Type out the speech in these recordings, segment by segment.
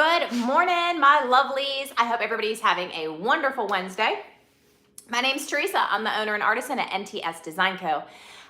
Good morning, my lovelies. I hope everybody's having a wonderful Wednesday. My name's Teresa. I'm the owner and artisan at NTS Design Co.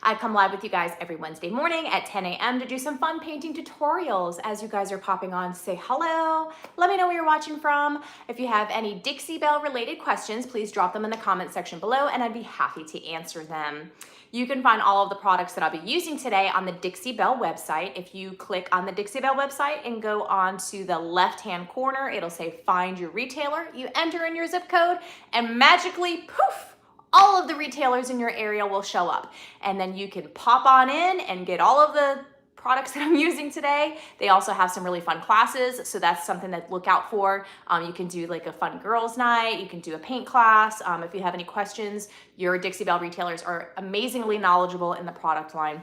I come live with you guys every Wednesday morning at 10 a.m. to do some fun painting tutorials. As you guys are popping on, say hello. Let me know where you're watching from. If you have any Dixie Belle related questions, please drop them in the comment section below and I'd be happy to answer them. You can find all of the products that I'll be using today on the Dixie Belle website. If you click on the Dixie Belle website and go on to the left-hand corner, it'll say find your retailer. You enter in your zip code and magically, poof, all of the retailers in your area will show up. And then you can pop on in and get all of the products that I'm using today. They also have some really fun classes, so that's something to look out for. You can do like a fun girls' night, you can do a paint class. If you have any questions, your Dixie Belle retailers are amazingly knowledgeable in the product line.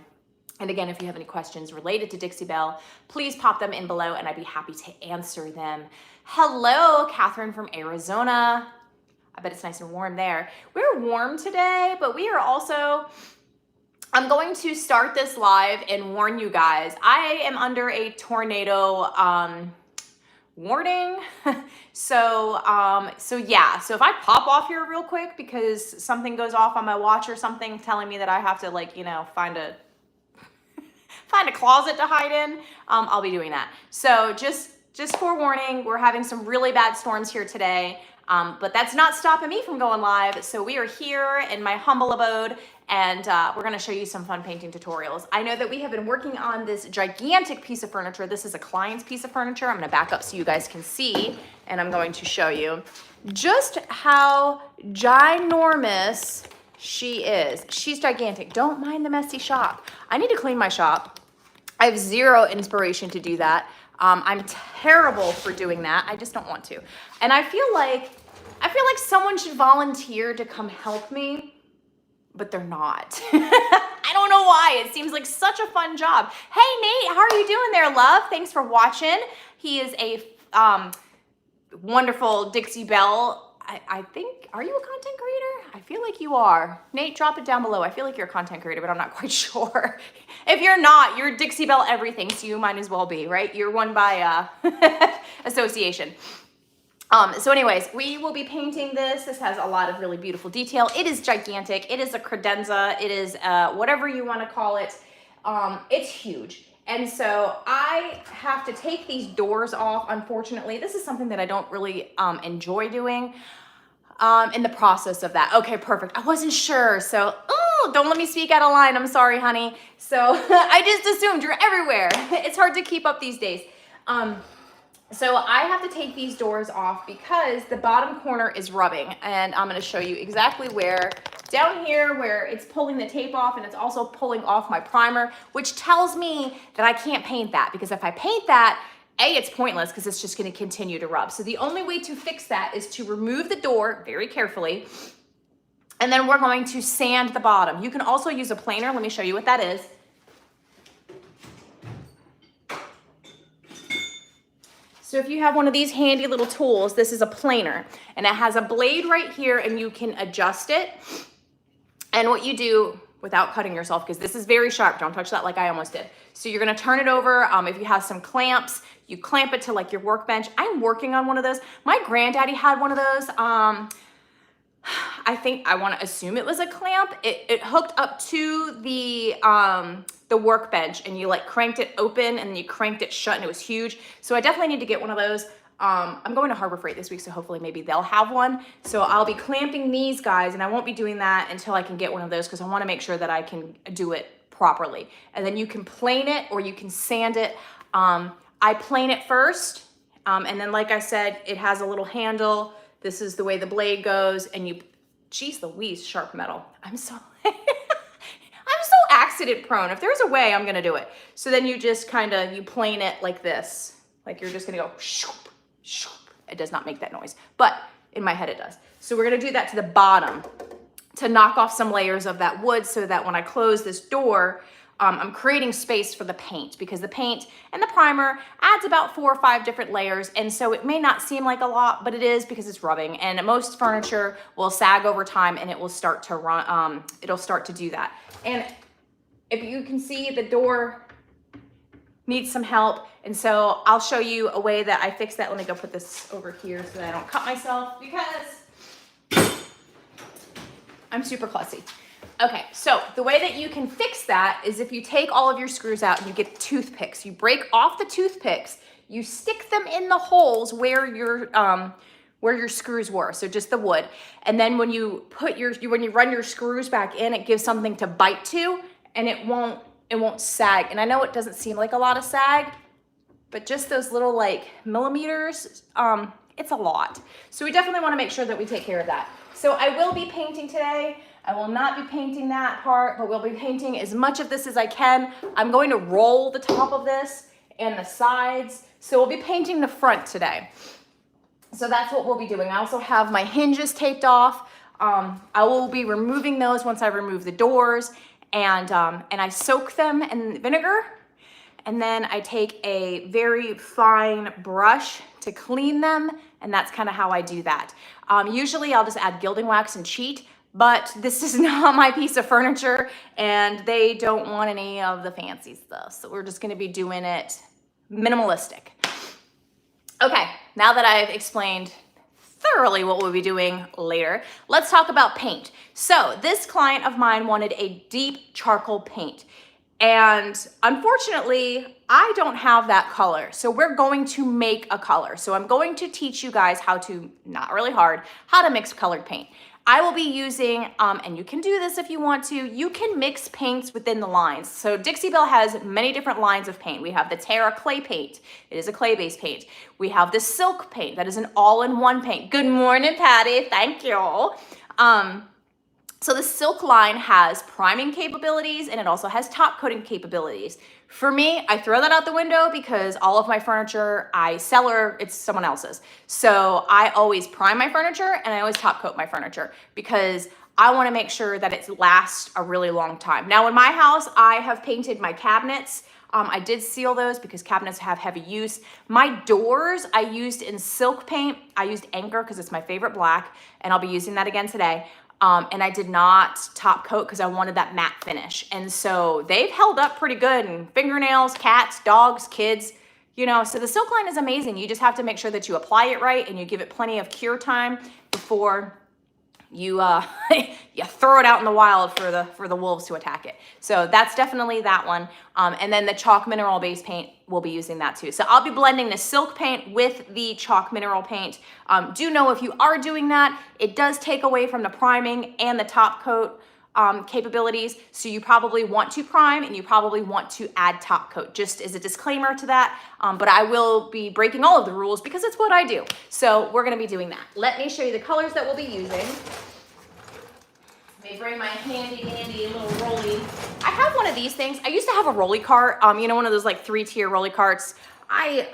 And again, if you have any questions related to Dixie Belle, please pop them in below and I'd be happy to answer them. Hello, Catherine from Arizona. I bet it's nice and warm there. We're warm today, but we are also, I'm going to start this live and warn you guys, I am under a tornado warning. So yeah, so if I pop off here real quick because something goes off on my watch or something telling me that I have to, like, you know, find a closet to hide in, I'll be doing that. So just forewarning, we're having some really bad storms here today. But that's not stopping me from going live. So we are here in my humble abode and we're gonna show you some fun painting tutorials. I know that we have been working on this gigantic piece of furniture. This is a client's piece of furniture. I'm gonna back up so you guys can see, and I'm going to show you just how ginormous she is. She's gigantic. Don't mind the messy shop. I need to clean my shop. I have zero inspiration to do that. I'm terrible for doing that. I just don't want to. And I feel like someone should volunteer to come help me, but they're not. I don't know why. It seems like such a fun job. Hey, Nate, how are you doing there, love? Thanks for watching. He is a wonderful Dixie Belle. I think, are you a content creator? I feel like you are. Nate, drop it down below. I feel like you're a content creator, but I'm not quite sure. If you're not, you're Dixie Belle everything, so you might as well be, right? You're one by association. So anyways, we will be painting this. This has a lot of really beautiful detail. It is gigantic. It is a credenza. It is whatever you want to call it. It's huge. And so I have to take these doors off. Unfortunately, this is something that I don't really enjoy doing in the process of that. Okay, perfect. I wasn't sure. So, don't let me speak out of line. I'm sorry, honey. So I just assumed you're everywhere. It's hard to keep up these days. So I have to take these doors off because the bottom corner is rubbing, and I'm going to show you exactly where. Down here where it's pulling the tape off, and it's also pulling off my primer, which tells me that I can't paint that, because if I paint that, A, it's pointless because it's just going to continue to rub. So the only way to fix that is to remove the door very carefully, and then we're going to sand the bottom. You can also use a planer. Let me show you what that is. So if you have one of these handy little tools, this is a planer, and it has a blade right here, and you can adjust it. And what you do without cutting yourself, because this is very sharp, don't touch that like I almost did. So you're gonna turn it over. If you have some clamps, you clamp it to like your workbench. I'm working on one of those. My granddaddy had one of those. I think, I wanna assume it was a clamp. It hooked up to the workbench, and you like cranked it open and then you cranked it shut, and it was huge. So I definitely need to get one of those. I'm going to Harbor Freight this week, so hopefully maybe they'll have one. So I'll be clamping these guys, and I won't be doing that until I can get one of those, because I want to make sure that I can do it properly. And then you can plane it or you can sand it. I plane it first, and then like I said, it has a little handle. This is the way the blade goes, and you, geez Louise, sharp metal. I'm so accident prone. If there's a way, I'm gonna do it. So then you just kind of, you plane it like this. Like you're just gonna go shoop, shoop. It does not make that noise, but in my head it does. So we're gonna do that to the bottom to knock off some layers of that wood, so that when I close this door, I'm creating space for the paint, because the paint and the primer adds about 4 or 5 different layers. And so it may not seem like a lot, but it is, because it's rubbing, and most furniture will sag over time and it will start to run, it'll start to do that. And if you can see, the door needs some help. And so I'll show you a way that I fix that. Let me go put this over here so that I don't cut myself because I'm super klutzy. Okay, so the way that you can fix that is if you take all of your screws out and you get toothpicks. You break off the toothpicks, you stick them in the holes where your screws were, so just the wood. And then when you run your screws back in, it gives something to bite to, and it won't sag. And I know it doesn't seem like a lot of sag, but just those little like millimeters, it's a lot. So we definitely want to make sure that we take care of that. So I will be painting today. I will not be painting that part, but we'll be painting as much of this as I can. I'm going to roll the top of this and the sides. So we'll be painting the front today. So that's what we'll be doing. I also have my hinges taped off. I will be removing those once I remove the doors, and I soak them in vinegar, and then I take a very fine brush to clean them, and that's kind of how I do that. Usually I'll just add gilding wax and cheat, but this is not my piece of furniture, and they don't want any of the fancy stuff. So we're just gonna be doing it minimalistic. Okay, now that I've explained thoroughly what we'll be doing later, let's talk about paint. So this client of mine wanted a deep charcoal paint. And unfortunately, I don't have that color. So we're going to make a color. So I'm going to teach you guys how to, not really hard, how to mix colored paint. I will be using, and you can do this if you want to, you can mix paints within the lines. So Dixie Belle has many different lines of paint. We have the Terra clay paint. It is a clay-based paint. We have the silk paint. That is an all-in-one paint. Good morning, Patty. Thank you. So the silk line has priming capabilities, and it also has top coating capabilities. For me, I throw that out the window because all of my furniture I sell or it's someone else's. So I always prime my furniture and I always top coat my furniture because I want to make sure that it lasts a really long time. Now in my house, I have painted my cabinets. I did seal those because cabinets have heavy use. My doors I used in silk paint. I used Anchor because it's my favorite black, and I'll be using that again today. And I did not top coat because I wanted that matte finish. And so they've held up pretty good, and fingernails, cats, dogs, kids, you know, so the silk line is amazing. You just have to make sure that you apply it right and you give it plenty of cure time before you you throw it out in the wild for the wolves to attack it. So that's definitely that one. And then the chalk mineral base paint, we'll be using that too. So I'll be blending the silk paint with the chalk mineral paint. Do know if you are doing that, it does take away from the priming and the top coat capabilities. So you probably want to prime and you probably want to add top coat, just as a disclaimer to that. But I will be breaking all of the rules because it's what I do. So we're gonna be doing that. Let me show you the colors that we'll be using. Let me bring my handy dandy little rolly. I have one of these things. I used to have a rolly cart, you know, one of those like 3-tier rolly carts. I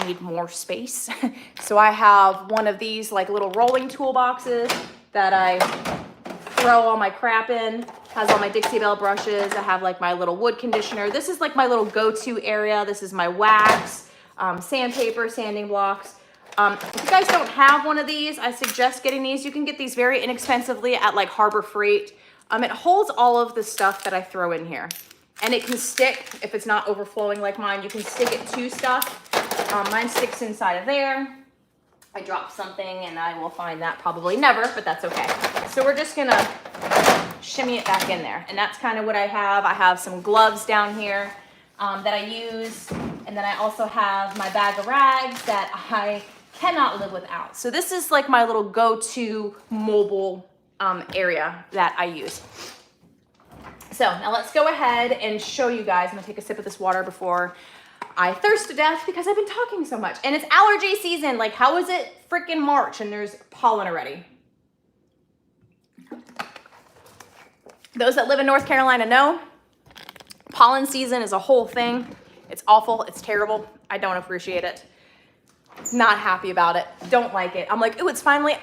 need more space. So I have one of these like little rolling toolboxes that I throw all my crap in. Has all my Dixie Belle brushes. I have like my little wood conditioner. This is like my little go-to area. This is my wax, sandpaper, sanding blocks. If you guys don't have one of these, I suggest getting these. You can get these very inexpensively at like Harbor Freight. It holds all of the stuff that I throw in here. And it can stick, if it's not overflowing like mine, you can stick it to stuff. Mine sticks inside of there. I dropped something and I will find that probably never, but that's okay. So we're just gonna shimmy it back in there. And that's kind of what I have. I have some gloves down here that I use. And then I also have my bag of rags that I cannot live without. So this is like my little go-to mobile area that I use. So now let's go ahead and show you guys. I'm gonna take a sip of this water before I thirst to death because I've been talking so much. And it's allergy season. Like, how is it freaking March and there's pollen already? Those that live in North Carolina know pollen season is a whole thing. It's awful, it's terrible. I don't appreciate it. Not happy about it, don't like it. I'm like, ooh, it's finally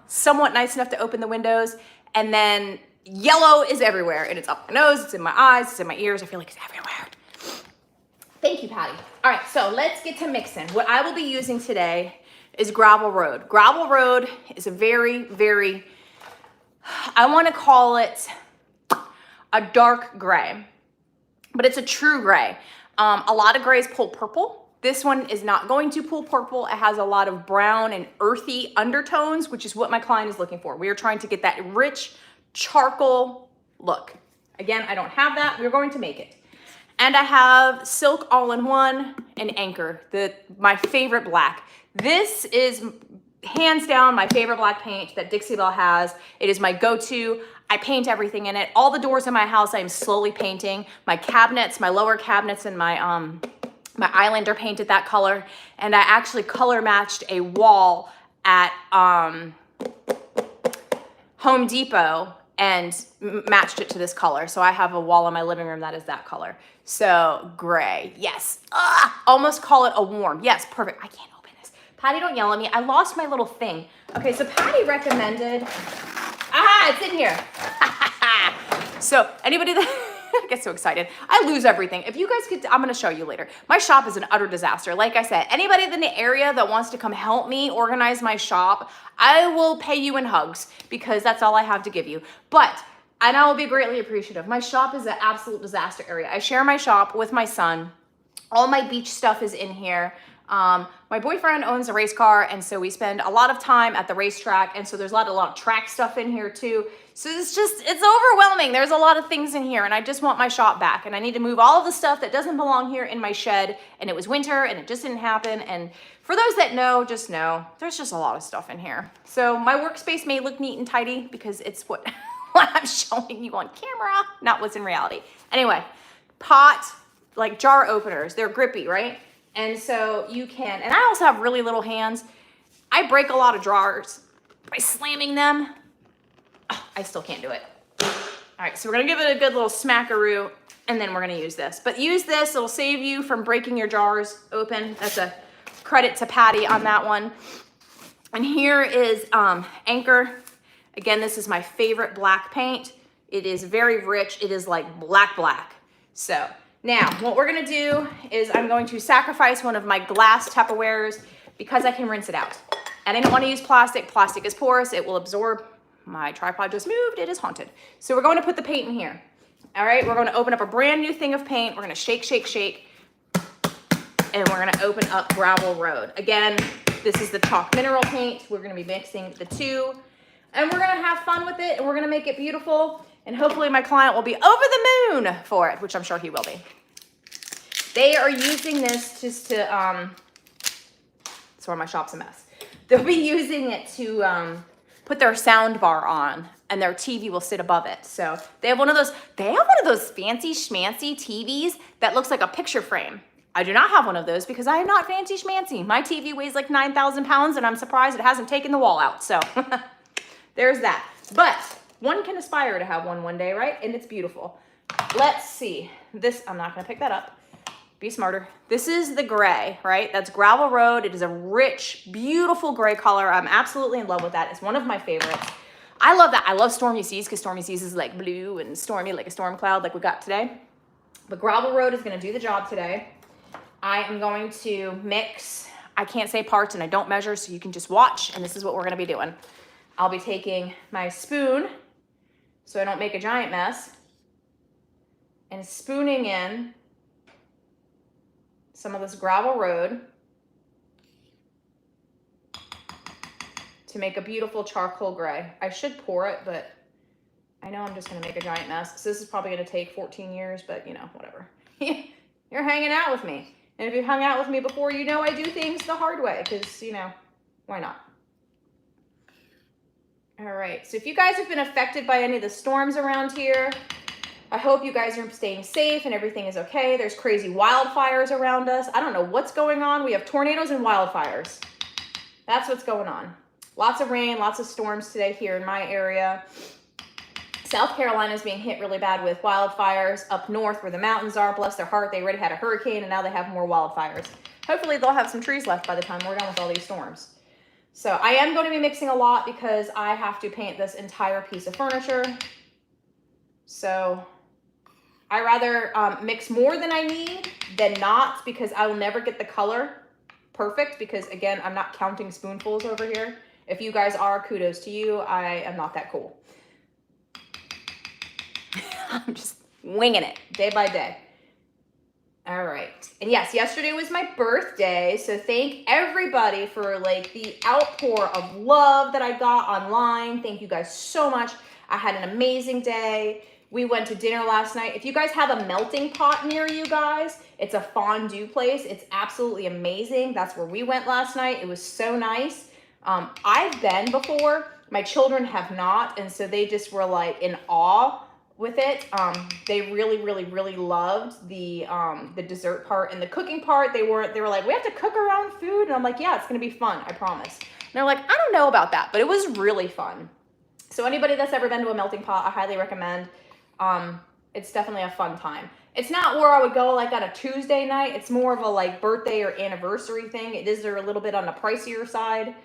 somewhat nice enough to open the windows, and then yellow is everywhere, and it's up my nose, it's in my eyes, it's in my ears. I feel like it's everywhere. Thank you, Patty. All right, so let's get to mixing. What I will be using today is Gravel Road. Gravel Road is a very, very, I want to call it a dark gray. but it's a true gray. A lot of grays pull purple. This one is not going to pull purple. It has a lot of brown and earthy undertones, which is what my client is looking for. We are trying to get that rich charcoal look. Again, I don't have that. We're going to make it. And I have Silk All-in-One and Anchor, my favorite black. This is hands down my favorite black paint that Dixie Belle has. It is my go-to. I paint everything in it. All the doors in my house I am slowly painting. My cabinets, my lower cabinets, and my island are painted that color. And I actually color matched a wall at Home Depot and matched it to this color. So I have a wall in my living room that is that color. So gray, yes. Almost call it a warm. Yes, perfect. I can't open this. Patty, don't yell at me. I lost my little thing. Okay, so Patty recommended, it's in here. So anybody that, I get so excited. I lose everything. If you guys could, I'm gonna show you later. My shop is an utter disaster. Like I said, anybody in the area that wants to come help me organize my shop, I will pay you in hugs because that's all I have to give you. And I will be greatly appreciative. My shop is an absolute disaster area. I share my shop with my son. All my beach stuff is in here. My boyfriend owns a race car, and so we spend a lot of time at the racetrack, and so there's a lot of track stuff in here too. So it's overwhelming. There's a lot of things in here, and I just want my shop back, and I need to move all of the stuff that doesn't belong here in my shed, and it was winter, and it just didn't happen, and for those that know, just know, there's just a lot of stuff in here. So my workspace may look neat and tidy because it's what I'm showing you on camera, not what's in reality. Anyway, pot, like jar openers, they're grippy, right? And so you can, and I also have really little hands. I break a lot of drawers by slamming them. I still can't do it. All right, so we're gonna give it a good little smackaroo, and then we're gonna use this. But use this, it'll save you from breaking your jars open. That's a credit to Patty on that one. And here is Anchor. Again, this is my favorite black paint. It is very rich. It is like black. So now what we're gonna do is I'm going to sacrifice one of my glass Tupperwares because I can rinse it out. And I don't wanna use plastic. Plastic is porous, it will absorb. My tripod just moved, it is haunted. So we're going to put the paint in here. All right, we're gonna open up a brand new thing of paint. We're gonna shake, and we're gonna open up Gravel Road. Again, this is the chalk mineral paint. We're gonna be mixing the two, and we're gonna have fun with it, and we're gonna make it beautiful, and hopefully my client will be over the moon for it, which I'm sure he will be. They are using this just to, sorry, my shop's a mess. They'll be using it to put their sound bar on, and their TV will sit above it. So they have one of those fancy schmancy TVs that looks like a picture frame. I do not have one of those because I am not fancy schmancy. My TV weighs like 9,000 pounds, and I'm surprised it hasn't taken the wall out. So there's that. But one can aspire to have one day, right? And it's beautiful. Let's see. This, I'm not gonna pick that up. Be smarter. This is the gray, right? That's Gravel Road. It is a rich, beautiful gray color. I'm absolutely in love with that. It's one of my favorites. I love that. I love Stormy Seas because Stormy Seas is like blue and stormy, like a storm cloud like we got today. But Gravel Road is gonna do the job today. I am going to mix, I can't say parts and I don't measure, so you can just watch, and this is what we're gonna be doing. I'll be taking my spoon so I don't make a giant mess and spooning in some of this Gravel Road to make a beautiful charcoal gray. I should pour it, but I know I'm just gonna make a giant mess. So this is probably gonna take 14 years, but you know, whatever. You're hanging out with me. And if you've hung out with me before, you know I do things the hard way, because, you know, why not? All right, so if you guys have been affected by any of the storms around here, I hope you guys are staying safe and everything is okay. There's crazy wildfires around us. I don't know what's going on. We have tornadoes and wildfires. That's what's going on. Lots of rain, lots of storms today here in my area. South Carolina is being hit really bad with wildfires. Up north where the mountains are, bless their heart, they already had a hurricane and now they have more wildfires. Hopefully they'll have some trees left by the time we're done with all these storms. So I am going to be mixing a lot because I have to paint this entire piece of furniture. So I rather mix more than I need than not, because I will never get the color perfect, because again, I'm not counting spoonfuls over here. If you guys are, kudos to you. I am not that cool. I'm just winging it day by day. All right. And yes, yesterday was my birthday. So thank everybody for like the outpour of love that I got online. Thank you guys so much. I had an amazing day. We went to dinner last night. If you guys have a melting pot near you guys, it's a fondue place. It's absolutely amazing. That's where we went last night. It was so nice. I've been before. My children have not. And so they just were like in awe with it. They really loved the dessert part and the cooking part. They were like, we have to cook our own food. And I'm like, yeah, it's going to be fun. I promise. And they're like, I don't know about that, but it was really fun. So anybody that's ever been to a melting pot, I highly recommend. It's definitely a fun time. It's not where I would go like on a Tuesday night. It's more of a like birthday or anniversary thing. It is a little bit on the pricier side.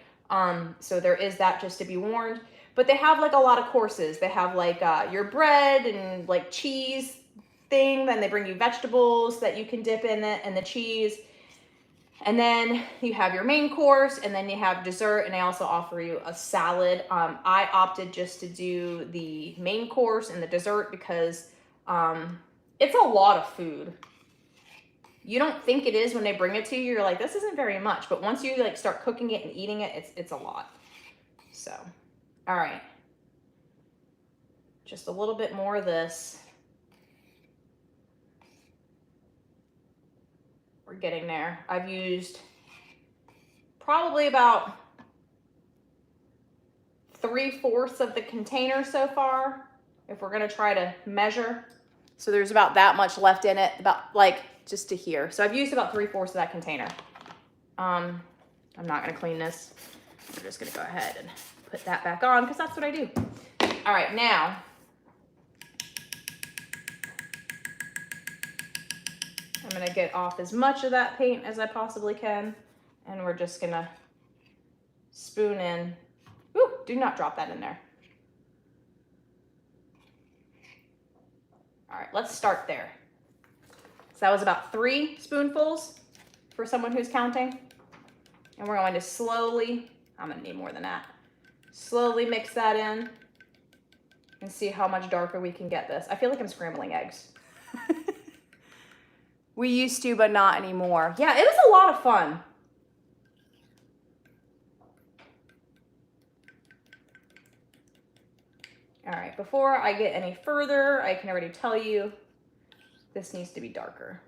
So there is that, just to be warned. But they have like a lot of courses. They have like your bread and like cheese thing. Then they bring you vegetables that you can dip in it and the cheese. And then you have your main course, and then you have dessert, and they also offer you a salad. I opted just to do the main course and the dessert because it's a lot of food. You don't think it is when they bring it to you. You're like, this isn't very much. But once you like start cooking it and eating it, it's a lot. So, all right. Just a little bit more of this. We're getting there. I've used probably about 3/4 of the container so far, if we're gonna try to measure. So there's about that much left in it, about like just to here. So I've used about 3/4 of that container. I'm not gonna clean this. We're just gonna go ahead and put that back on because that's what I do. All right, now, I'm gonna get off as much of that paint as I possibly can, and we're just gonna spoon in. Ooh, do not drop that in there. All right, let's start there. So that was about 3 spoonfuls for someone who's counting. And we're going to slowly, I'm gonna need more than that, slowly mix that in and see how much darker we can get this. I feel like I'm scrambling eggs. We used to, but not anymore. Yeah, it was a lot of fun. All right, before I get any further, I can already tell you this needs to be darker.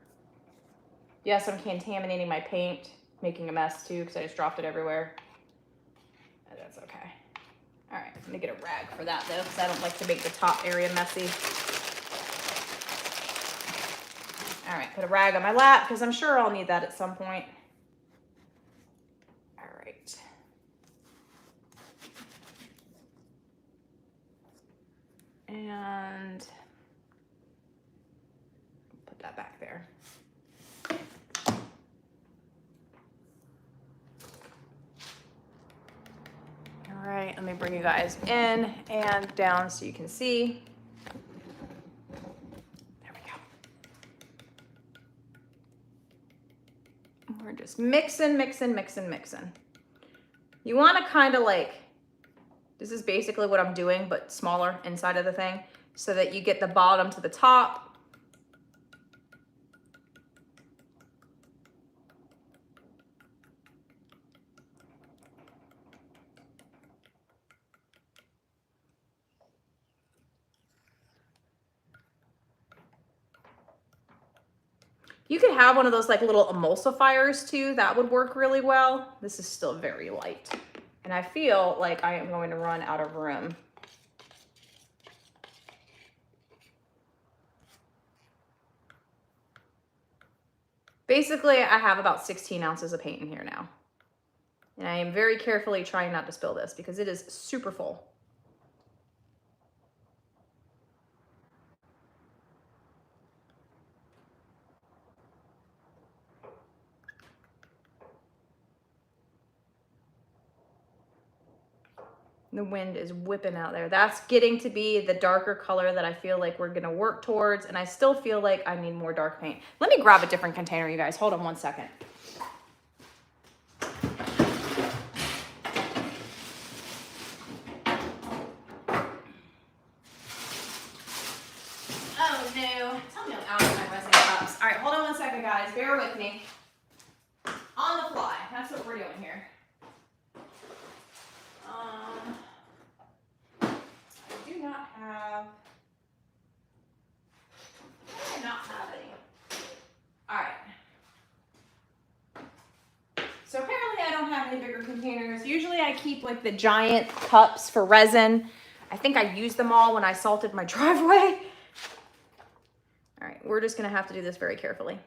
Yes, I'm contaminating my paint, making a mess too, because I just dropped it everywhere. That's okay. All right, I'm gonna get a rag for that though, because I don't like to make the top area messy. All right, put a rag on my lap because I'm sure I'll need that at some point. All right. And put that back there. All right, let me bring you guys in and down so you can see. We're just mixing. You want to kind of like, this is basically what I'm doing, but smaller inside of the thing, so that you get the bottom to the top. You could have one of those like little emulsifiers too. That would work really well. This is still very light. And I feel like I am going to run out of room. Basically, I have about 16 ounces of paint in here now. And I am very carefully trying not to spill this because it is super full. The wind is whipping out there. That's getting to be the darker color that I feel like we're gonna work towards, and I still feel like I need more dark paint. Let me grab a different container, you guys. Hold on 1 second. Oh no, tell me I'm out of my resin cups. All right, hold on 1 second. second, guys. Bear with me. On the fly. That's what we're doing here. I do not have... I do not have any. All right. So apparently I don't have any bigger containers. Usually I keep like the giant cups for resin. I think I used them all when I salted my driveway. All right, we're just gonna have to do this very carefully.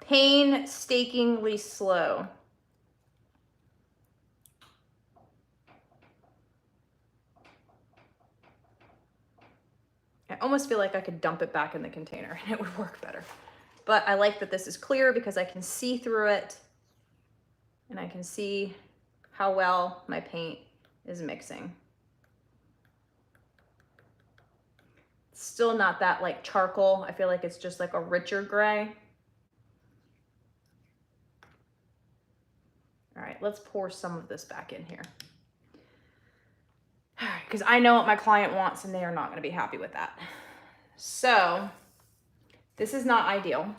Painstakingly slow. I almost feel like I could dump it back in the container and it would work better. But I like that this is clear because I can see through it and I can see how well my paint is mixing. It's still not that like charcoal. I feel like it's just like a richer gray. All right, let's pour some of this back in here. Because I know what my client wants and they are not going to be happy with that. So this is not ideal.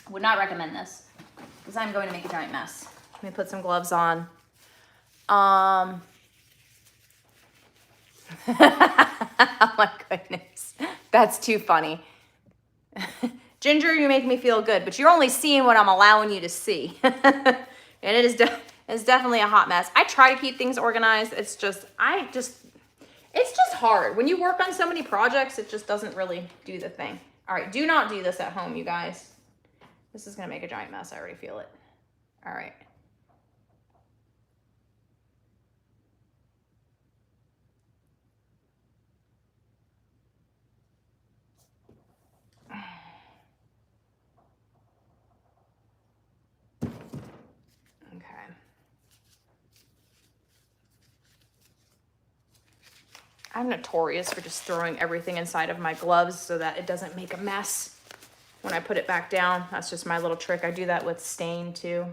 Would not recommend this because I'm going to make a giant mess. Let me put some gloves on. Oh my goodness, that's too funny. Ginger, you make me feel good, but you're only seeing what I'm allowing you to see. And it is it's definitely a hot mess. I try to keep things organized. It's just hard. When you work on so many projects, it just doesn't really do the thing. All right, do not do this at home, you guys. This is gonna make a giant mess. I already feel it. All right. I'm notorious for just throwing everything inside of my gloves so that it doesn't make a mess when I put it back down. That's just my little trick. I do that with stain too.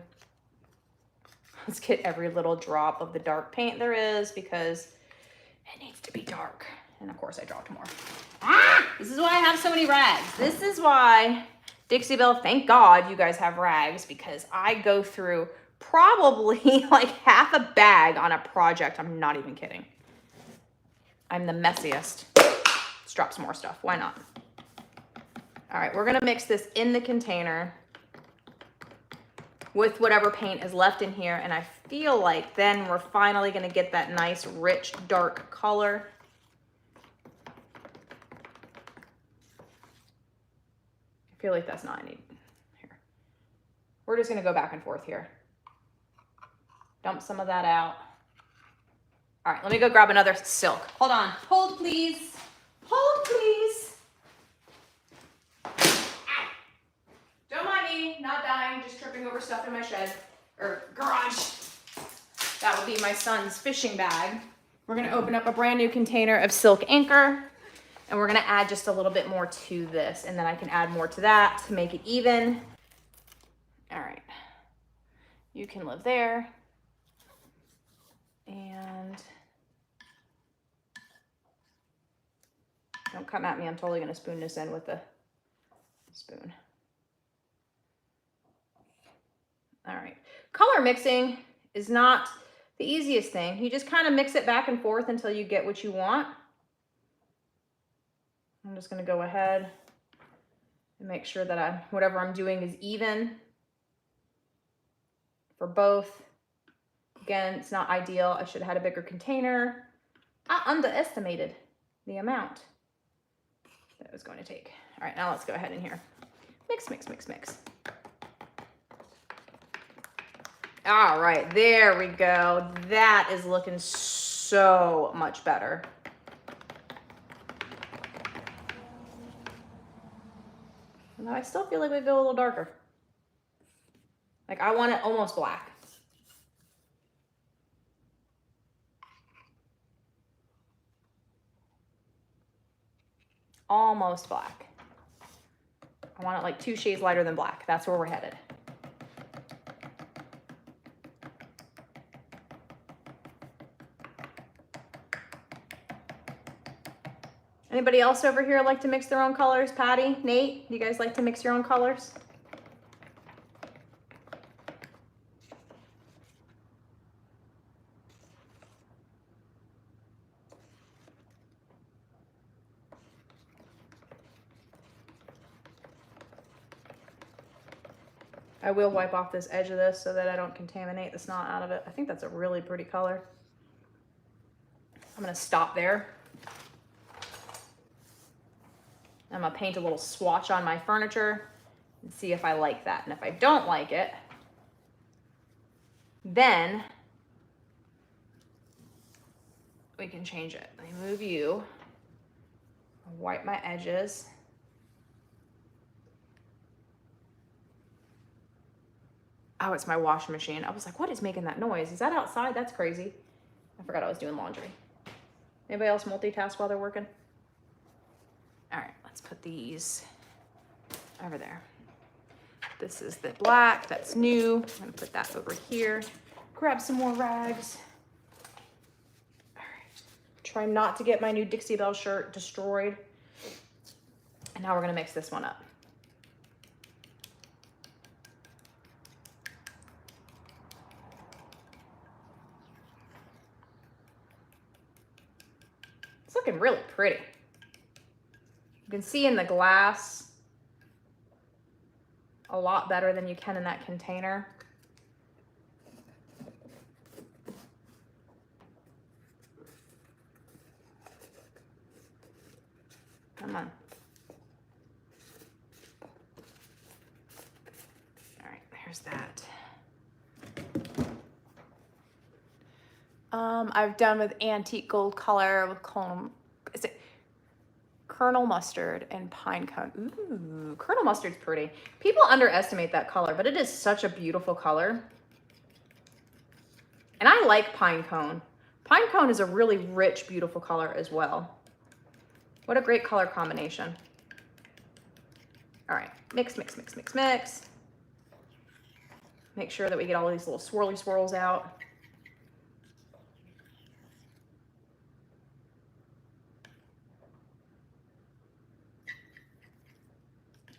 Let's get every little drop of the dark paint there is because it needs to be dark. And of course I dropped more. This is why I have so many rags. This is why, Dixie Belle, thank God you guys have rags because I go through probably like half a bag on a project. I'm not even kidding. I'm the messiest. Let's drop some more stuff. Why not? All right, we're gonna mix this in the container with whatever paint is left in here. And I feel like then we're finally gonna get that nice, rich, dark color. I feel like that's not needed here. We're just gonna go back and forth here. Dump some of that out. All right, let me go grab another silk. Hold on. Hold, please. Hold, please. Ow. Don't mind me, not dying, just tripping over stuff in my shed or garage. That would be my son's fishing bag. We're gonna open up a brand new container of silk anchor and we're gonna add just a little bit more to this and then I can add more to that to make it even. All right, you can live there. And don't come at me. I'm totally going to spoon this in with the spoon. All right. Color mixing is not the easiest thing. You just kind of mix it back and forth until you get what you want. I'm just going to go ahead and make sure that whatever I'm doing is even for both. Again, it's not ideal. I should have had a bigger container. I underestimated the amount that it was going to take. All right, now let's go ahead in here. Mix, mix, mix, mix. All right, there we go. That is looking so much better. Although I still feel like we go a little darker. Like I want it almost black. Almost black. I want it like 2 shades lighter than black. That's where we're headed. Anybody else over here like to mix their own colors? Patty, Nate, do you guys like to mix your own colors? I will wipe off this edge of this so that I don't contaminate the snot out of it. I think that's a really pretty color. I'm gonna stop there. I'm gonna paint a little swatch on my furniture and see if I like that. And if I don't like it, then we can change it. Let me move you. I'll wipe my edges. Oh, it's my washing machine. I was like, what is making that noise? Is that outside? That's crazy. I forgot I was doing laundry. Anybody else multitask while they're working? All right, let's put these over there. This is the black, that's new. I'm gonna put that over here. Grab some more rags. All right, try not to get my new Dixie Belle shirt destroyed. And now we're gonna mix this one up. It's looking really pretty. You can see in the glass a lot better than you can in that container. Come on. All right, there's that. I've done with antique gold color with Kernel mustard and pine cone. Ooh, kernel mustard's pretty. People underestimate that color, but it is such a beautiful color. And I like pine cone. Pine cone is a really rich, beautiful color as well. What a great color combination. All right, mix, mix, mix, mix, mix. Make sure that we get all these little swirly swirls out.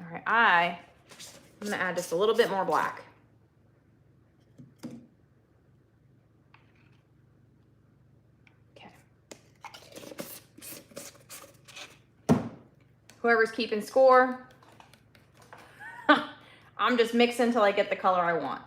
All right, I'm gonna add just a little bit more black. Okay. Whoever's keeping score, I'm just mixing until I get the color I want.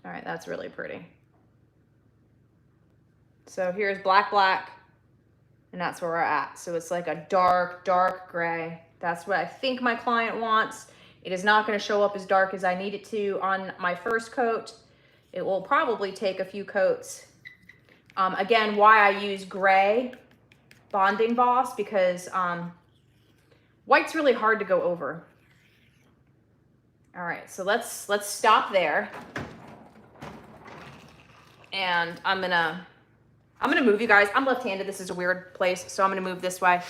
All right, that's really pretty. So here's black, black, and that's where we're at. So it's like a dark, dark gray. That's what I think my client wants. It is not gonna show up as dark as I need it to on my first coat. It will probably take a few coats. Again, why I use gray bonding boss, because white's really hard to go over. All right, so let's stop there. And I'm gonna move you guys. I'm left-handed. This is a weird place, so I'm gonna move this way.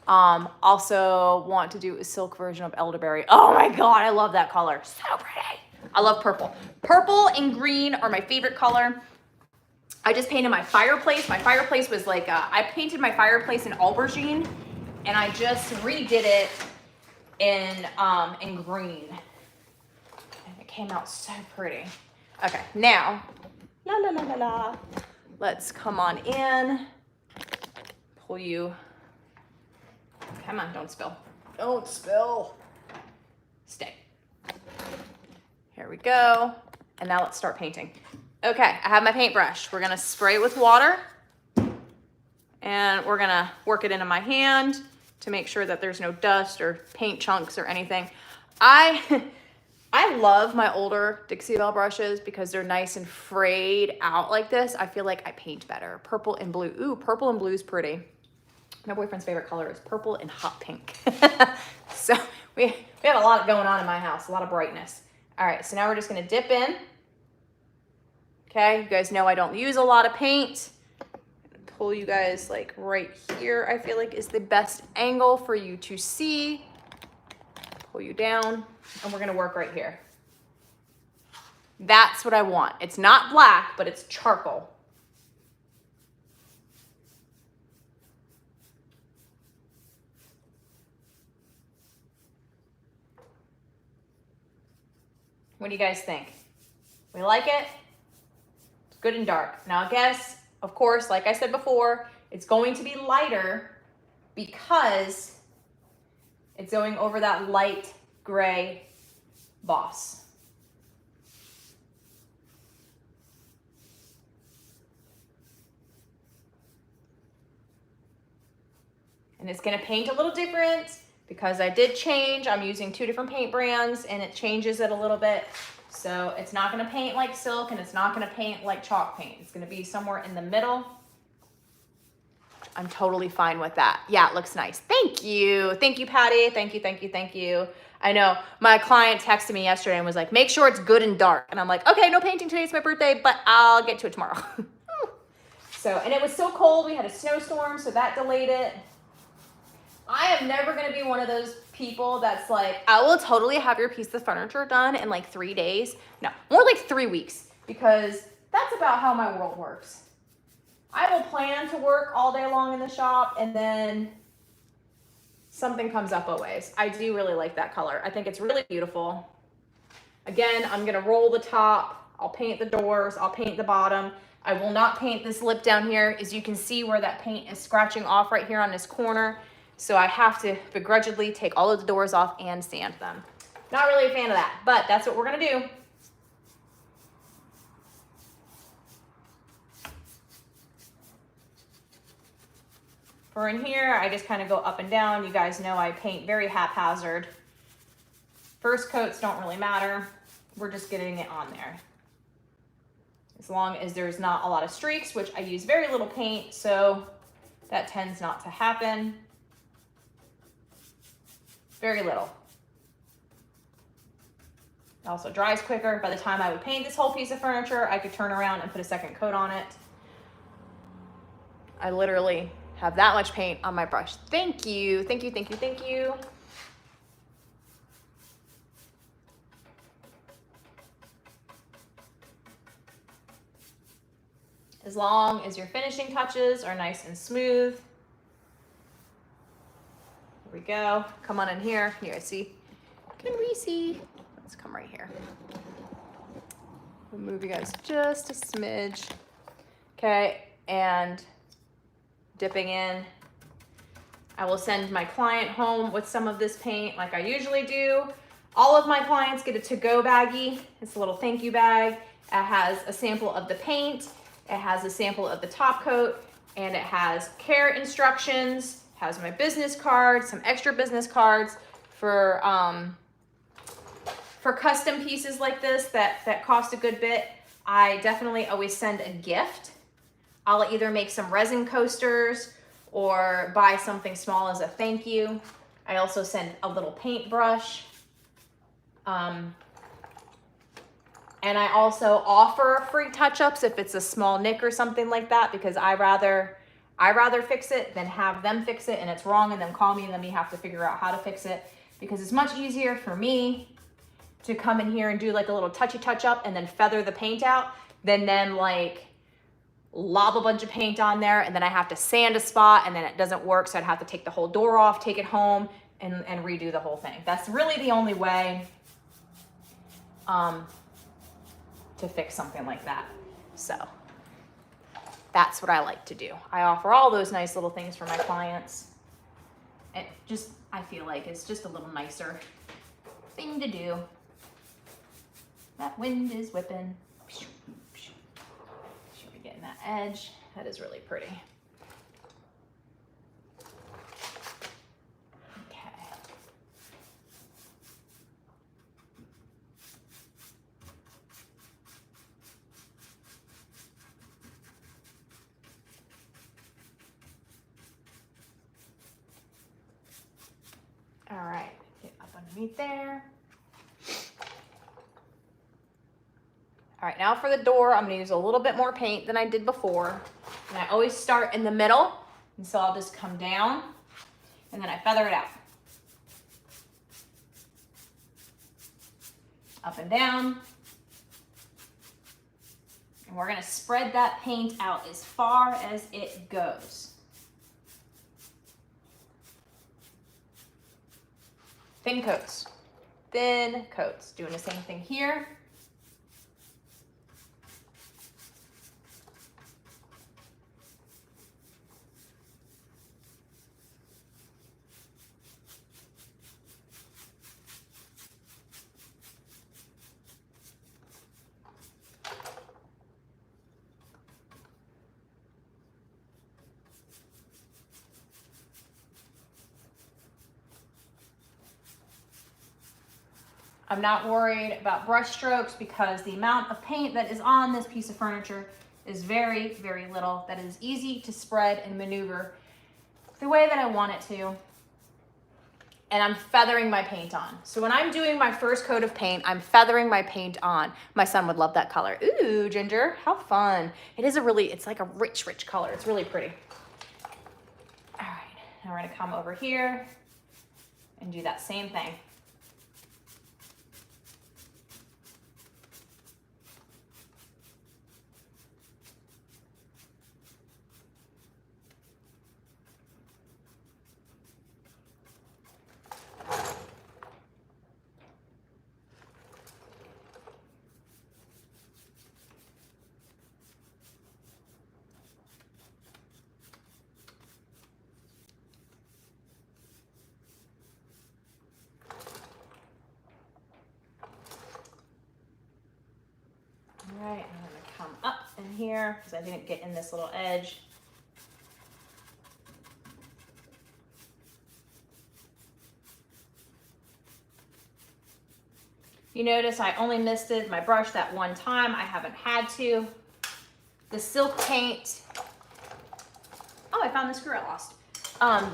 Also want to do a silk version of elderberry. Oh my God, I love that color. So pretty. I love purple. Purple and green are my favorite color. I just painted my fireplace. My fireplace was like, I painted my fireplace in aubergine, and I just redid it in green. And it came out so pretty. Okay, now, la la la la la. Let's come on in. Pull you. Come on, don't spill. Don't spill. Stay. Here we go. And now let's start painting. Okay, I have my paintbrush. We're gonna spray it with water, and we're gonna work it into my hand to make sure that there's no dust or paint chunks or anything. I love my older Dixie Belle brushes because they're nice and frayed out like this. I feel like I paint better. Purple and blue. Ooh, purple and blue is pretty. My boyfriend's favorite color is purple and hot pink. So we have a lot going on in my house, a lot of brightness. All right, so now we're just gonna dip in. Okay, you guys know I don't use a lot of paint. Pull you guys like right here, I feel like is the best angle for you to see. pull you down, and we're gonna work right here. That's what I want. It's not black, but it's charcoal. What do you guys think? We like it? It's good and dark. Now I guess, of course, like I said before, it's going to be lighter because it's going over that light gray boss. And it's gonna paint a little different because I did change. I'm using 2 different paint brands and it changes it a little bit. So it's not gonna paint like silk and it's not gonna paint like chalk paint. It's gonna be somewhere in the middle. I'm totally fine with that. Yeah, it looks nice. Thank you. Thank you, Patty. Thank you, thank you, thank you. I know my client texted me yesterday and was like, make sure it's good and dark. And I'm like, okay, no painting today, it's my birthday, but I'll get to it tomorrow. So, and it was so cold, we had a snowstorm, so that delayed it. I am never gonna be one of those people that's like, I will totally have your piece of furniture done in like 3 days. No, more like 3 weeks, because that's about how my world works. I will plan to work all day long in the shop and then something comes up always. I do really like that color. I think it's really beautiful. Again, I'm gonna roll the top. I'll paint the doors. I'll paint the bottom. I will not paint this lip down here. As you can see where that paint is scratching off right here on this corner. So I have to begrudgingly take all of the doors off and sand them. Not really a fan of that, but that's what we're gonna do. For in here, I just kind of go up and down. You guys know I paint very haphazard. First coats don't really matter. We're just getting it on there. As long as there's not a lot of streaks, which I use very little paint, so that tends not to happen. Very little. It also dries quicker. By the time I would paint this whole piece of furniture, I could turn around and put a second coat on it. I literally have that much paint on my brush. Thank you, thank you, thank you, thank you. As long as your finishing touches are nice and smooth. Here we go. Come on in here. Here, see. Can we see? Let's come right here. We'll move you guys just a smidge. Okay, and dipping in. I will send my client home with some of this paint like I usually do. All of my clients get a to-go baggie. It's a little thank you bag. It has a sample of the paint. It has a sample of the top coat, and it has care instructions. Has my business cards, some extra business cards for custom pieces like this that cost a good bit. I definitely always send a gift. I'll either make some resin coasters or buy something small as a thank you. I also send a little paintbrush. And I also offer free touch-ups if it's a small nick or something like that, because I rather fix it than have them fix it and it's wrong and then call me and then me have to figure out how to fix it, because it's much easier for me to come in here and do like a little touch-up and then feather the paint out than them like lob a bunch of paint on there and then I have to sand a spot and then it doesn't work, so I'd have to take the whole door off, take it home and redo the whole thing. That's really the only way to fix something like that. So that's what I like to do. I offer all those nice little things for my clients. It just, I feel like it's just a little nicer thing to do. That wind is whipping. Should be getting that edge. That is really pretty. Okay. All right, get up underneath there. All right, now for the door, I'm gonna use a little bit more paint than I did before. And I always start in the middle, and so I'll just come down, and then I feather it out. up and down. And we're gonna spread that paint out as far as it goes. Thin coats, thin coats. Doing the same thing here. I'm not worried about brush strokes because the amount of paint that is on this piece of furniture is very, very little. That is easy to spread and maneuver the way that I want it to. And I'm feathering my paint on. So when I'm doing my first coat of paint, I'm feathering my paint on. My son would love that color. Ooh, ginger, how fun. It is it's like a rich, rich color. It's really pretty. All right, now we're gonna come over here and do that same thing. All right, I'm gonna come up in here because I didn't get in this little edge. You notice I only misted my brush that one time. I haven't had to. The silk paint, oh, I found the screw I lost.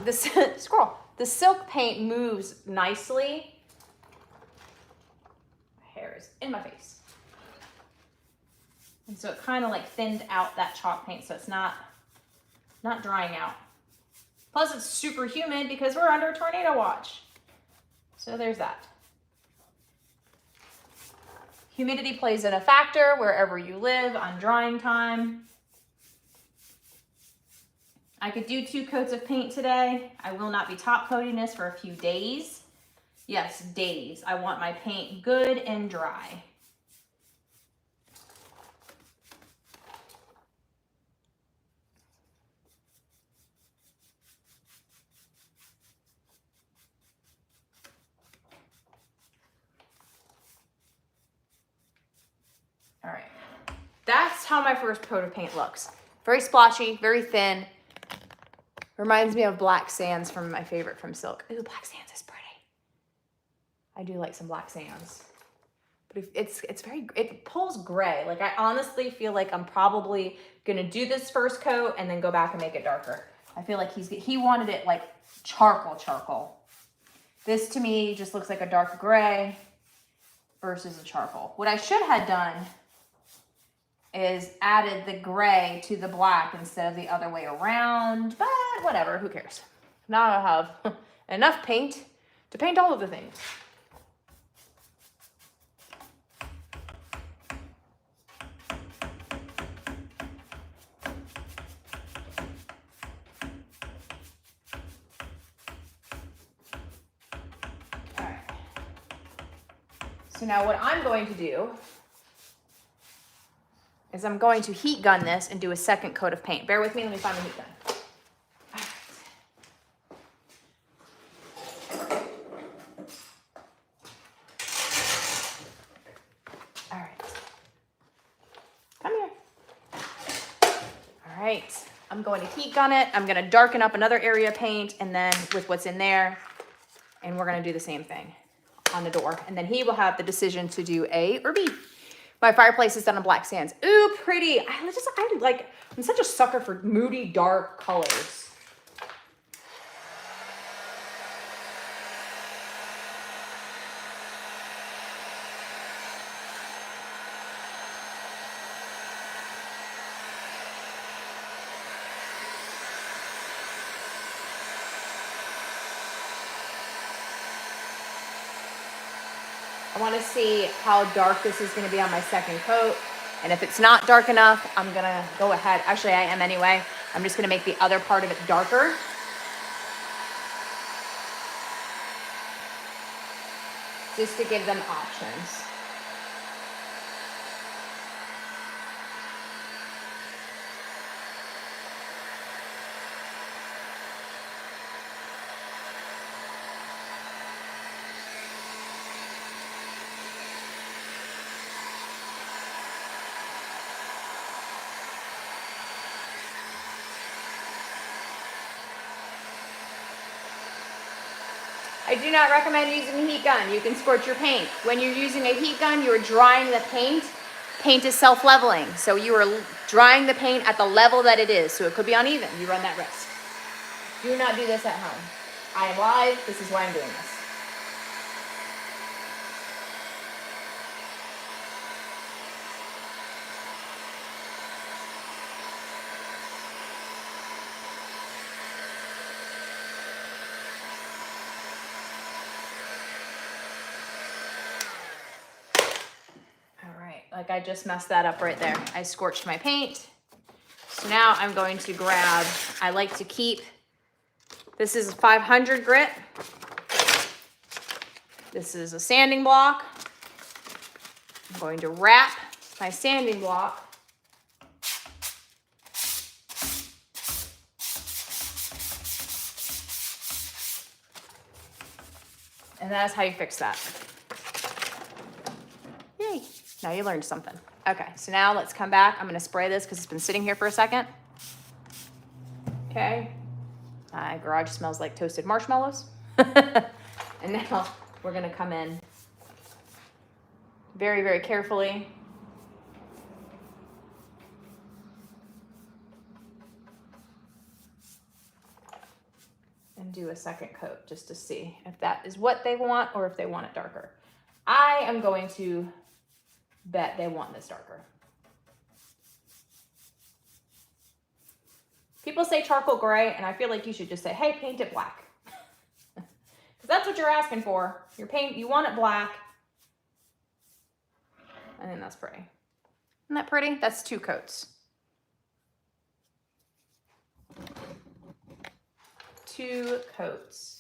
The silk paint moves nicely. My hair is in my face. And so it kind of like thinned out that chalk paint so it's not drying out. Plus it's super humid because we're under tornado watch. So there's that. Humidity plays in a factor wherever you live on drying time. I could do 2 coats of paint today. I will not be top coating this for a few days. Yes, days. I want my paint good and dry. All right, that's how my first coat of paint looks. Very splotchy, very thin. Reminds me of black sands from my favorite from Silk. Ooh, black sands is pretty. I do like some black sands. But it pulls gray. Like I honestly feel like I'm probably gonna do this first coat and then go back and make it darker. I feel like he wanted it like charcoal. This to me just looks like a dark gray versus a charcoal. What I should have done is added the gray to the black instead of the other way around, but whatever, who cares? Now I have enough paint to paint all of the things. All right. So now what I'm going to do is I'm going to heat gun this and do a second coat of paint. Bear with me, let me find the heat gun. All right. Come here. All right, I'm going to heat gun it. I'm gonna darken up another area of paint and then with what's in there, and we're gonna do the same thing on the door. And then he will have the decision to do A or B. My fireplace is done in black sands. Ooh, pretty. I'm such a sucker for moody, dark colors. I want to see how dark this is going to be on my second coat. And if it's not dark enough, I'm going to go ahead. Actually, I am anyway. I'm just going to make the other part of it darker. Just to give them options. I do not recommend using a heat gun. You can scorch your paint. When you're using a heat gun, you are drying the paint. Paint is self-leveling, so you are drying the paint at the level that it is, so it could be uneven. You run that risk. Do not do this at home. I am live. This is why I'm doing this. Like I just messed that up right there. I scorched my paint. So now I'm going to grab, I like to keep, this is 500 grit. This is a sanding block. I'm going to wrap my sanding block and that's how you fix that. Yay. Now you learned something. Okay, so now let's come back. I'm gonna spray this because it's been sitting here for a second. Okay, my garage smells like toasted marshmallows. And now we're gonna come in very, very carefully. And do a second coat just to see if that is what they want or if they want it darker. I am going to bet they want this darker. People say charcoal gray, and I feel like you should just say, hey, paint it black. Because that's what you're asking for. Your paint, you want it black. I think that's pretty. Isn't that pretty? That's 2 coats. 2 coats.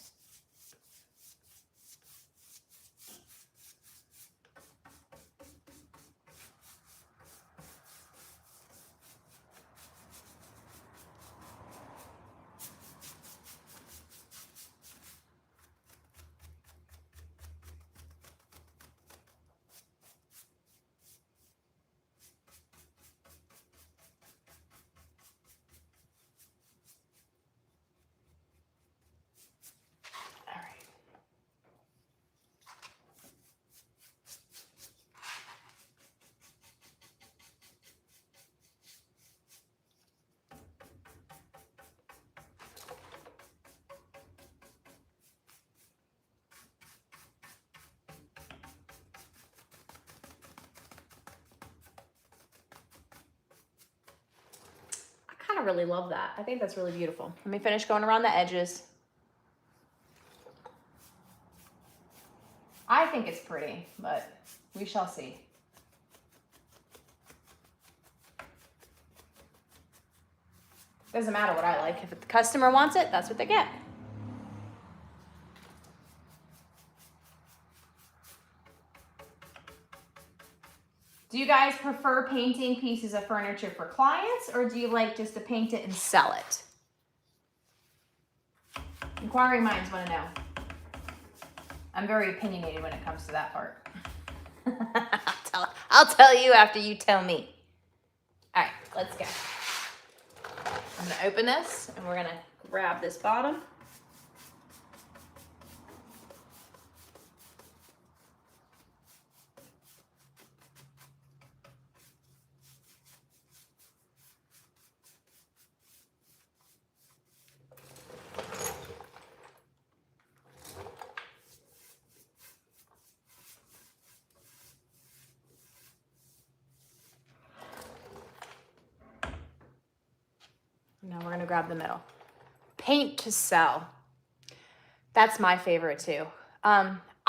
I really love that. I think that's really beautiful. Let me finish going around the edges. I think it's pretty, but we shall see. Doesn't matter what I like. If the customer wants it, that's what they get. Do you guys prefer painting pieces of furniture for clients, or do you like just to paint it and sell it? Inquiring minds want to know. I'm very opinionated when it comes to that part. I'll tell you after you tell me. All right, let's go. I'm gonna open this and we're gonna grab this bottom. Now we're gonna grab the middle. Paint to sell. That's my favorite too.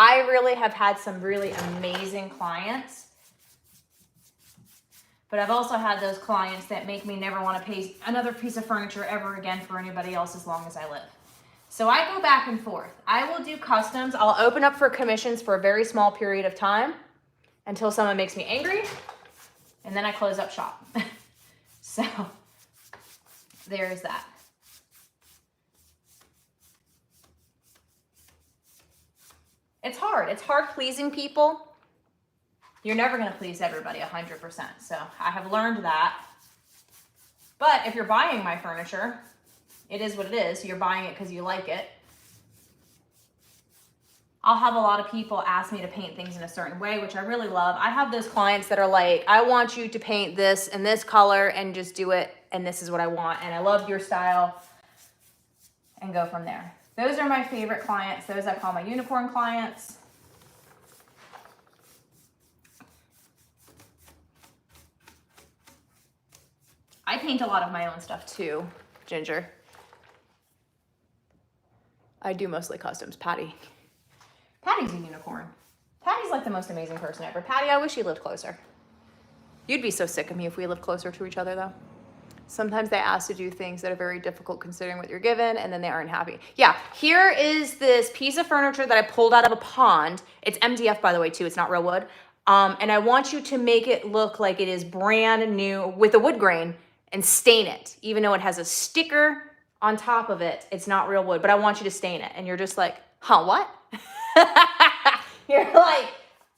I really have had some really amazing clients, but I've also had those clients that make me never want to pay another piece of furniture ever again for anybody else as long as I live. So I go back and forth. I will do customs. I'll open up for commissions for a very small period of time until someone makes me angry, and then I close up shop. So there's that. It's hard. It's hard pleasing people. You're never going to please everybody 100%. So I have learned that. But if you're buying my furniture, it is what it is. You're buying it because you like it. I'll have a lot of people ask me to paint things in a certain way, which I really love. I have those clients that are like, I want you to paint this in this color and just do it, and this is what I want, and I love your style, and go from there. Those are my favorite clients. Those I call my unicorn clients. I paint a lot of my own stuff too, Ginger. I do mostly customs. Patty's a unicorn. Patty's like the most amazing person ever. Patty, I wish you lived closer. You'd be so sick of me if we lived closer to each other though. Sometimes they ask to do things that are very difficult considering what you're given, and then they aren't happy. Yeah, here is this piece of furniture that I pulled out of a pond. It's MDF, by the way, too. It's not real wood. And I want you to make it look like it is brand new with a wood grain and stain it. Even though it has a sticker on top of it, it's not real wood, but I want you to stain it. And you're just like, huh, what? You're like,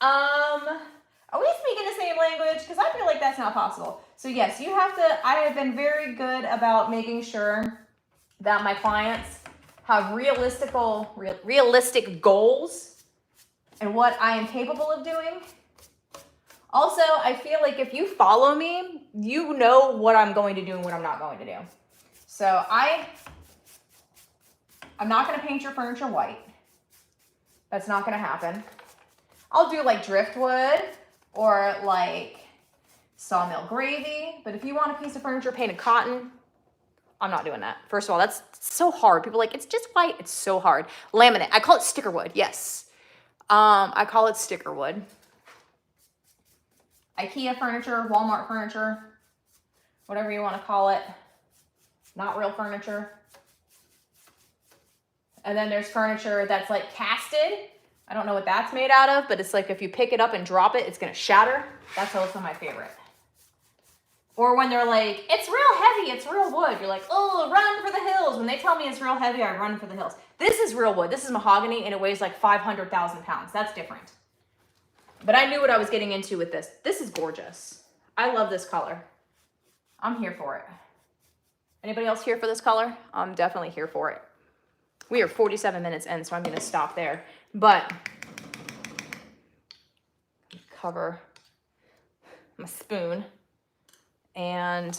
are we speaking the same language? Because I feel like that's not possible. So yes, you have to, I have been very good about making sure that my clients have realistic goals and what I am capable of doing. Also, I feel like if you follow me, you know what I'm going to do and what I'm not going to do. So I'm not going to paint your furniture white. That's not going to happen. I'll do like driftwood or like sawmill gravy. But if you want a piece of furniture painted cotton, I'm not doing that. First of all, that's so hard. People are like, it's just white. It's so hard. Laminate. I call it sticker wood. Yes. I call it sticker wood. IKEA furniture, Walmart furniture, whatever you want to call it. Not real furniture. And then there's furniture that's like casted. I don't know what that's made out of, but it's like if you pick it up and drop it, it's going to shatter. That's also my favorite. Or when they're like, it's real heavy, it's real wood. You're like, oh, run for the hills. When they tell me it's real heavy, I run for the hills. This is real wood. This is mahogany, and it weighs like 500,000 pounds. That's different. But I knew what I was getting into with this. This is gorgeous. I love this color. I'm here for it. Anybody else here for this color? I'm definitely here for it. We are 47 minutes in, so I'm going to stop there. But cover my spoon and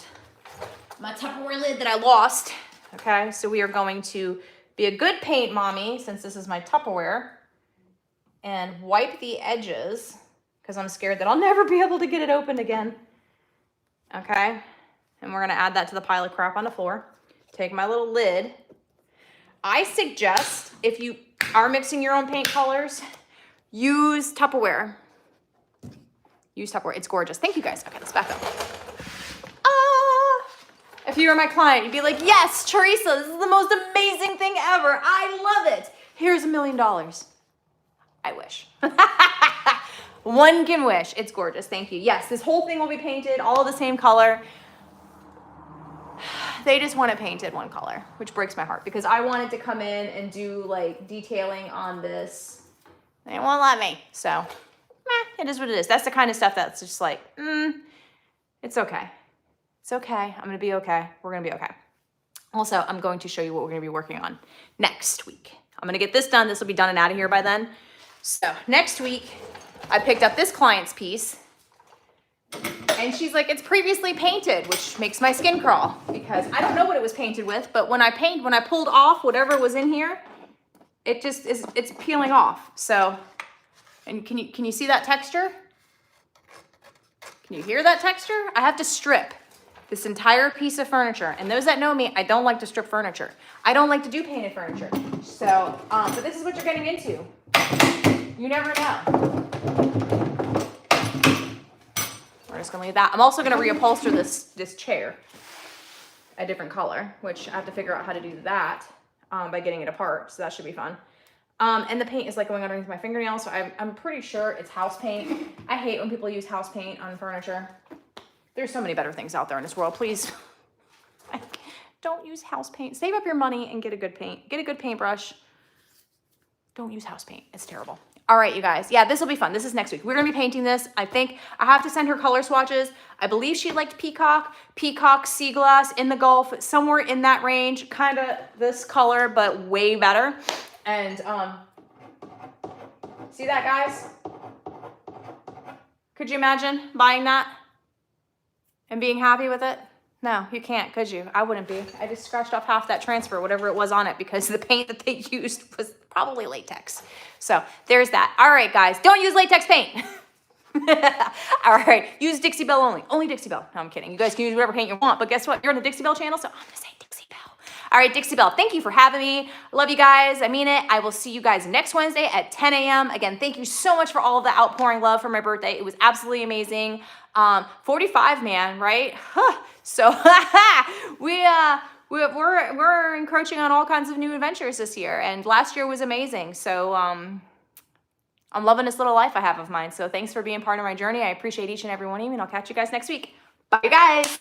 my Tupperware lid that I lost. Okay, so we are going to be a good paint mommy, since this is my Tupperware, and wipe the edges because I'm scared that I'll never be able to get it open again. Okay, and we're going to add that to the pile of crap on the floor. Take my little lid. I suggest if you are mixing your own paint colors, use Tupperware. Use Tupperware. It's gorgeous. Thank you guys. Okay, let's back up. If you were my client, you'd be like, yes, Teresa, this is the most amazing thing ever. I love it. Here's $1 million. I wish. One can wish. It's gorgeous. Thank you. Yes, this whole thing will be painted all the same color. They just want it painted one color, which breaks my heart because I wanted to come in and do like detailing on this. They won't let me. So, it is what it is. That's the kind of stuff that's just like, it's okay. It's okay. I'm going to be okay. We're going to be okay. Also, I'm going to show you what we're going to be working on next week. I'm going to get this done. This will be done and out of here by then. So next week, I picked up this client's piece. And she's like, it's previously painted, which makes my skin crawl because I don't know what it was painted with, but when I pulled off whatever was in here, it just is, it's peeling off. So, and can you see that texture? Can you hear that texture? I have to strip this entire piece of furniture. And those that know me, I don't like to strip furniture. I don't like to do painted furniture. So, but this is what you're getting into. You never know. We're just gonna leave that. I'm also gonna reupholster this chair a different color, which I have to figure out how to do that by getting it apart. So that should be fun. And the paint is like going underneath my fingernails, so I'm pretty sure it's house paint. I hate when people use house paint on furniture. There's so many better things out there in this world. Please, don't use house paint. Save up your money and get a good paint. Get a good paintbrush. Don't use house paint. It's terrible. All right, you guys. Yeah, this will be fun. This is next week. We're going to be painting this. I think I have to send her color swatches. I believe she liked peacock, sea glass, in the Gulf, somewhere in that range. Kind of this color, but way better. And see that, guys? Could you imagine buying that and being happy with it? No, you can't, could you? I wouldn't be. I just scratched off half that transfer, whatever it was on it, because the paint that they used was probably latex. So there's that. All right, guys, don't use latex paint. All right, use Dixie Belle only. Only Dixie Belle. No, I'm kidding. You guys can use whatever paint you want, but guess what? You're on the Dixie Belle channel, so I'm gonna say Dixie Belle. All right, Dixie Belle, thank you for having me. I love you guys. I mean it. I will see you guys next Wednesday at 10 a.m. Again, thank you so much for all of the outpouring love for my birthday. It was absolutely amazing. 45, man, right? Huh. So we're encroaching on all kinds of new adventures this year, and last year was amazing. So I'm loving this little life I have of mine. So thanks for being part of my journey. I appreciate each and every one of you, and I'll catch you guys next week. Bye, guys.